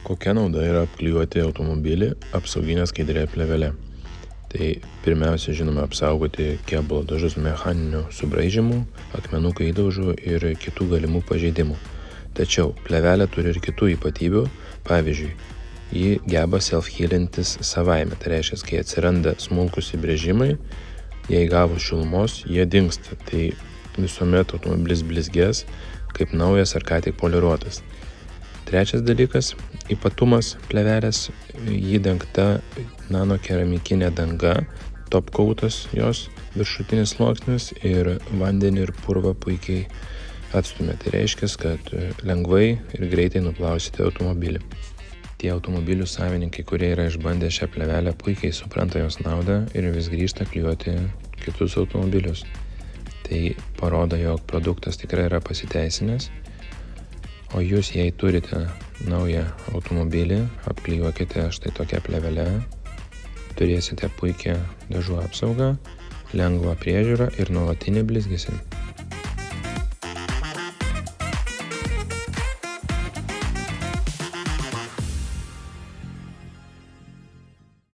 Kokia nauda yra apklijuoti automobilį apsauginę skaidrę plėvelę? Tai pirmiausia, žinoma, apsaugoti kėbulo dažus mechaninių subraižymų, akmenukų įdaužų ir kitų galimų pažeidimų. Tačiau plėvelė turi ir kitų ypatybių, pavyzdžiui, ji geba self-healintis savaime, tai reiškia, kai atsiranda smulkus įbrėžimai, jei gavus šilumos, jie dingsta, tai visuomet automobilis blizgės kaip naujas ar ką tik poliruotas. Trečias dalykas, ypatumas plėvelės, jį dengta nanokeramikinė danga, top coatas jos viršutinis sluoksnis ir vandenį ir purvą puikiai atstumia. Tai reiškia, kad lengvai ir greitai nuplausite automobilį. Tie automobilių savininkai, kurie yra išbandę šią plėvelę, puikiai supranta jos naudą ir vis grįžta klijuoti kitus automobilius. Tai parodo, jog produktas tikrai yra pasiteisinęs. O jūs, jei turite naują automobilį, apklijuokite štai tokią plėvelę, turėsite puikią dažų apsaugą, lengvą priežiūrą ir nuolatinį blizgesį.